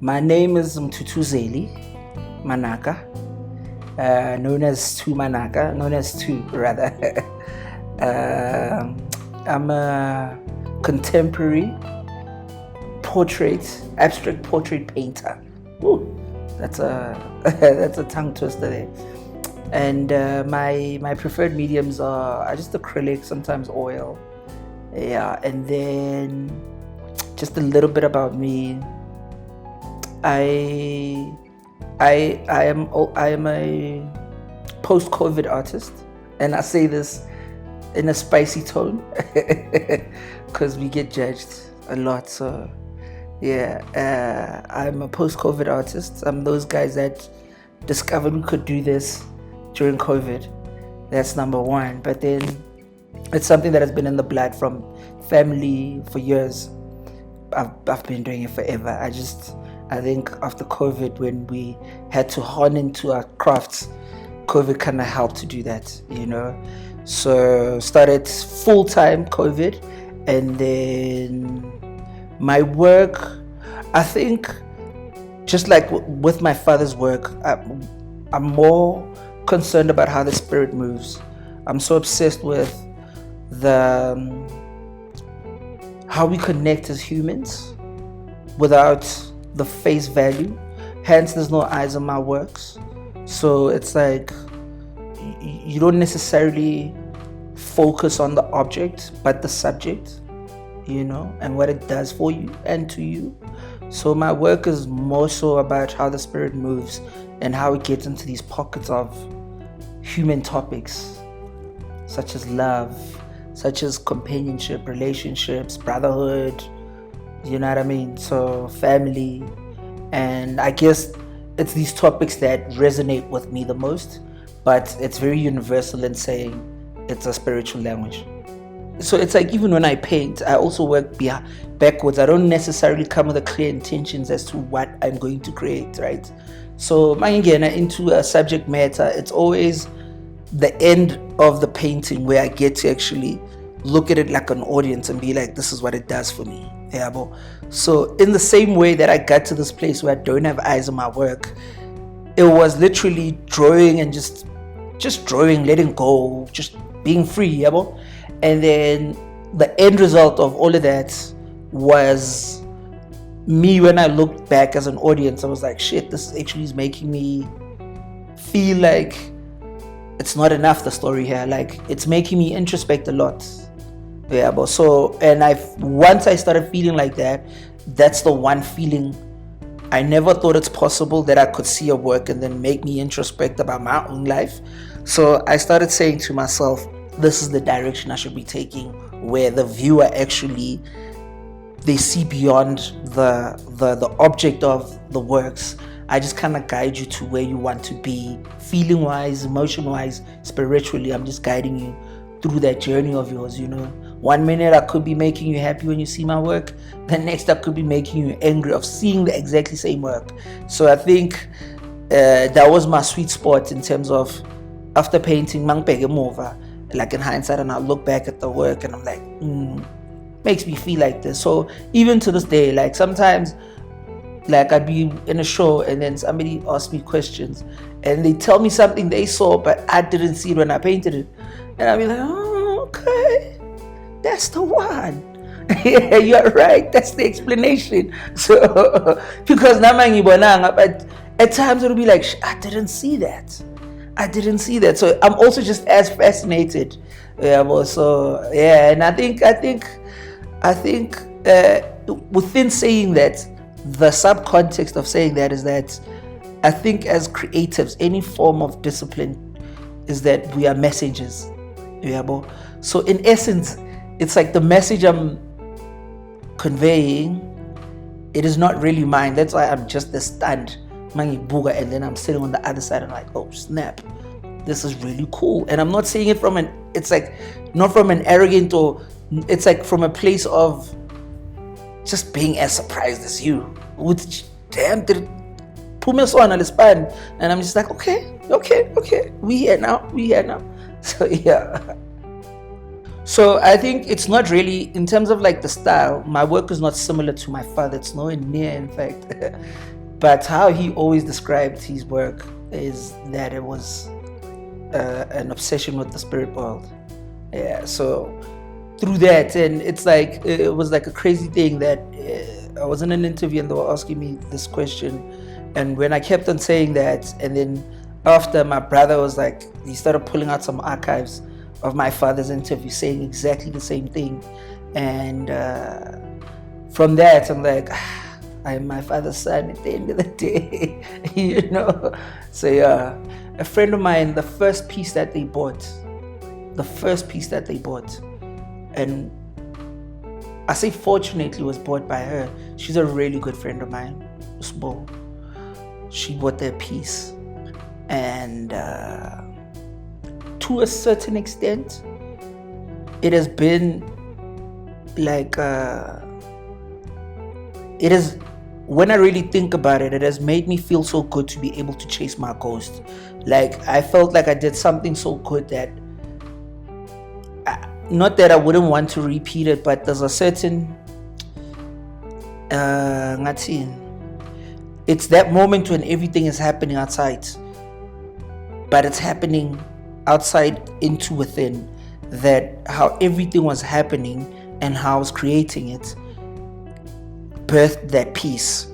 My name is Sthu Manaka, known as Sthu Manaka, known as Sthu rather. I'm a contemporary abstract portrait painter. Ooh, that's a that's a tongue twister there. And my preferred mediums are just acrylic, sometimes oil. Yeah, and then just a little bit about me. I am a post-COVID artist, and I say this in a spicy tone because we get judged a lot. So yeah, I'm a post-COVID artist. I'm those guys that discovered we could do this during COVID. That's number one. But then it's something that has been in the blood from family for years. I've been doing it forever. I think after COVID, when we had to hone into our crafts, COVID kind of helped to do that, So started full-time COVID, and then my work, I think, just like with my father's work, I'm more concerned about how the spirit moves. I'm so obsessed with how we connect as humans without the face value. Hence, there's no eyes on my works. So it's like you don't necessarily focus on the object, but the subject, and what it does for you and to you. So my work is more so about how the spirit moves and how it gets into these pockets of human topics, such as love, such as companionship, relationships, brotherhood, you know what I mean? So family. And I guess it's these topics that resonate with me the most, but it's very universal in saying it's a spiritual language. So it's like even when I paint, I also work backwards. I don't necessarily come with a clear intentions as to what I'm going to create, right? So again, into a subject matter, it's always the end of the painting where I get to actually look at it like an audience and be like, this is what it does for me. Yeah, so in the same way that I got to this place where I don't have eyes on my work, it was literally drawing and just drawing, letting go, just being free. Yeah, and then the end result of all of that was me. When I looked back as an audience, I was like, shit, this actually is making me feel like it's not enough, the story here. Like, it's making me introspect a lot. Yeah, and once I started feeling like that, that's the one feeling. I never thought it's possible that I could see a work and then make me introspect about my own life. So I started saying to myself, this is the direction I should be taking, where the viewer actually, they see beyond the object of the works. I just kind of guide you to where you want to be, feeling wise, emotion wise, spiritually. I'm just guiding you through that journey of yours. 1 minute I could be making you happy when you see my work, the next I could be making you angry of seeing the exactly same work. So I think that was my sweet spot in terms of, after painting like in hindsight, and I look back at the work and I'm like, makes me feel like this. So even to this day, like sometimes, like I'd be in a show and then somebody asks me questions and they tell me something they saw but I didn't see it when I painted it, and I'd be like, oh, okay, that's the one. Yeah, you're right, that's the explanation. So because but at times it'll be like, I didn't see that. So I'm also just as fascinated. Yeah, so yeah, and I think within saying that, the subcontext of saying that is that I think as creatives, any form of discipline is that we are messengers. Yeah, so in essence, it's like the message I'm conveying, it is not really mine. That's why I'm just the stand, and then I'm sitting on the other side and like, oh snap, this is really cool. And I'm not saying it it's like not from an arrogant, or it's like from a place of just being as surprised as you. With damn, and I'm just like, okay, we here now. So yeah. So I think it's not really, in terms of like the style, my work is not similar to my father. It's nowhere near, in fact. But how he always described his work is that it was an obsession with the spirit world. Yeah, so through that, and it's like, it was like a crazy thing that I was in an interview and they were asking me this question. And when I kept on saying that, and then after, my brother was like, he started pulling out some archives of my father's interview saying exactly the same thing. And from that, I'm like, I'm my father's son at the end of the day, you know. So yeah, a friend of mine, the first piece that they bought, and I say fortunately was bought by her. She's a really good friend of mine, Usbo. She bought their piece, and to a certain extent, it has been like it is, when I really think about it, it has made me feel so good to be able to chase my ghost. Like, I felt like I did something so good that, not that I wouldn't want to repeat it, but there's a certain it's that moment when everything is happening outside, but it's happening outside into within, that how everything was happening and how I was creating it birthed that piece.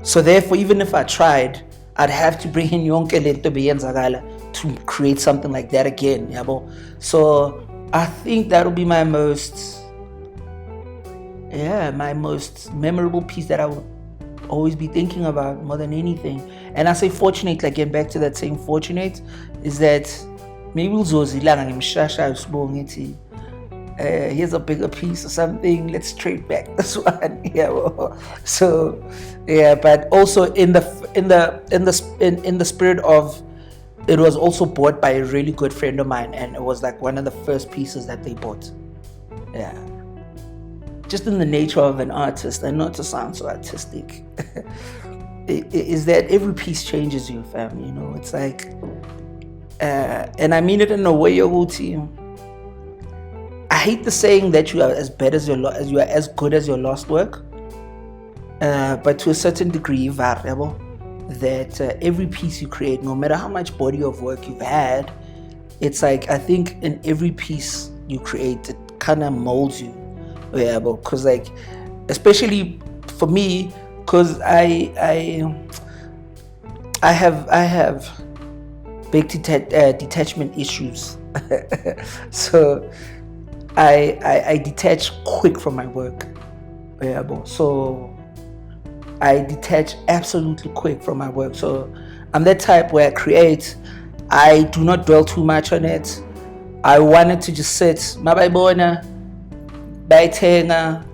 So therefore, even if I tried, I'd have to bring in yonke lento beyenzakala to create something like that again, yabo. So I think that'll be my most memorable piece that I would always be thinking about more than anything. And I say fortunate, again, back to that same fortunate, is that maybe uzozilanga ngimshasha usibonga ithi here's a bigger piece or something, let's trade back this one. Yeah, well, so yeah, but also in the spirit of, it was also bought by a really good friend of mine, and it was like one of the first pieces that they bought. Yeah, just in the nature of an artist, and not to sound so artistic, is that every piece changes you, fam. You know, it's like, and I mean it in a way, Yoguti. I hate the saying that you are as bad as you are as good as your last work, but to a certain degree, variable. That every piece you create, no matter how much body of work you've had, it's like, I think in every piece you create, it kind of molds you. Yeah, because like, especially for me, because I have big detachment issues. So I detach quick from my work. Yeah, so I detach absolutely quick from my work. So I'm that type where I create, I do not dwell too much on it. I wanted to just sit, mabayibona, bayithenga,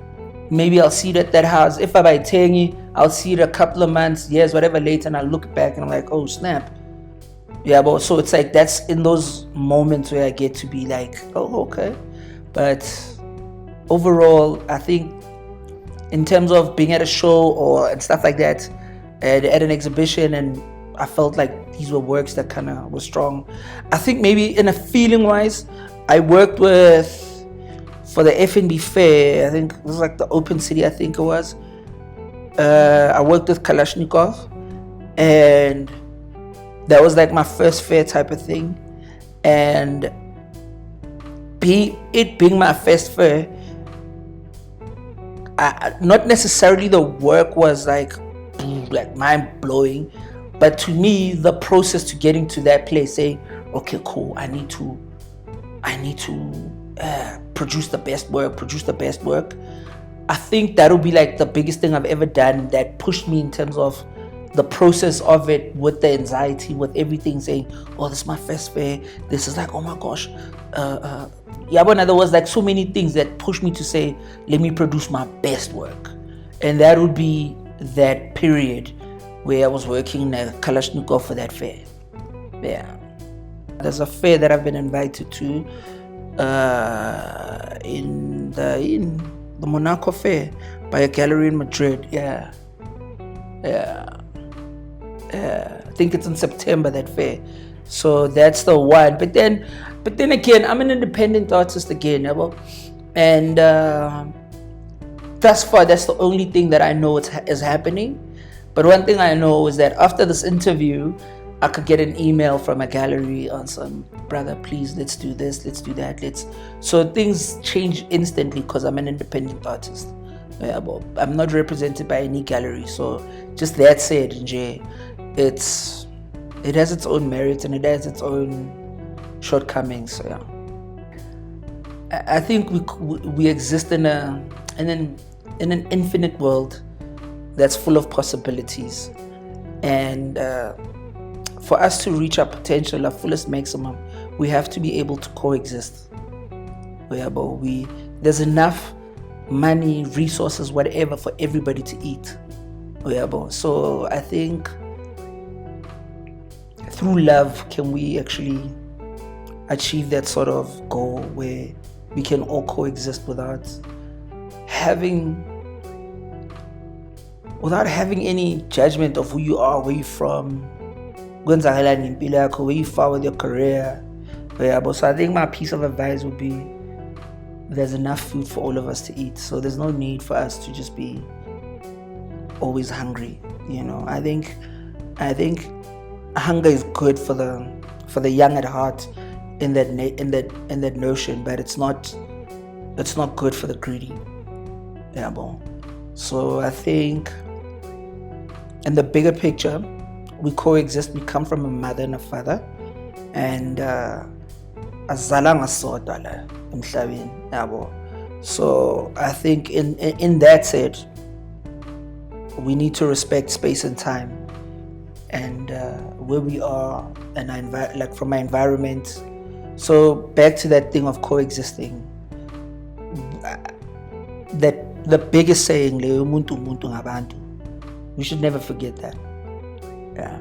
maybe I'll see it at that house. If I bayithengi, I'll see it a couple of months, years, whatever later, and I'll look back and I'm like, oh snap. Yeah, but so it's like, that's in those moments where I get to be like, oh, okay. But overall, I think in terms of being at a show and stuff like that, at an exhibition, and I felt like these were works that kind of were strong. I think maybe in a feeling wise, I worked for the FNB fair, I think it was like the Open City, I think it was. I worked with Kalashnikov, and that was like my first fair type of thing. And being my first fair, not necessarily the work was like mind blowing, but to me the process to getting to that place, saying, okay, cool, I need to produce the best work. I think that'll be like the biggest thing I've ever done that pushed me in terms of the process of it, with the anxiety, with everything, saying, oh, this is my first fair, this is like, oh my gosh, yeah, but there was like so many things that pushed me to say, let me produce my best work. And that would be that period where I was working in Kalashnikov for that fair. Yeah, there's a fair that I've been invited to in the Monaco fair by a gallery in Madrid. Yeah, I think it's in September, that fair. So that's the one. But then But then again, I'm an independent artist again, yabo. And thus far, that's the only thing that I know is happening. But one thing I know is that after this interview, I could get an email from a gallery on some, brother, please, let's do this, let's do that, So things change instantly because I'm an independent artist. Yeah, but I'm not represented by any gallery. So just that said, it has its own merits and it has its own shortcomings. So yeah, I think we exist in an infinite world that's full of possibilities, and for us to reach our potential, our fullest maximum, we have to be able to coexist. Yeah, but there's enough money, resources, whatever, for everybody to eat. Yeah, but so I think through love can we actually achieve that sort of goal where we can all coexist without having any judgment of who you are, where you're from, where you far with your career. Yeah, but so I think my piece of advice would be there's enough food for all of us to eat, so there's no need for us to just be always hungry. I think hunger is good for the young at heart in that notion, but it's not good for the greedy. Yeah, bon. So I think in the bigger picture, we coexist. We come from a mother and a father, and azalanga sodwa la emhlabeni, yabo. So I think in that said, we need to respect space and time, and where we are, and like from my environment. So back to that thing of coexisting, that the biggest saying, le umuntu ngabantu, we should never forget that. Yeah.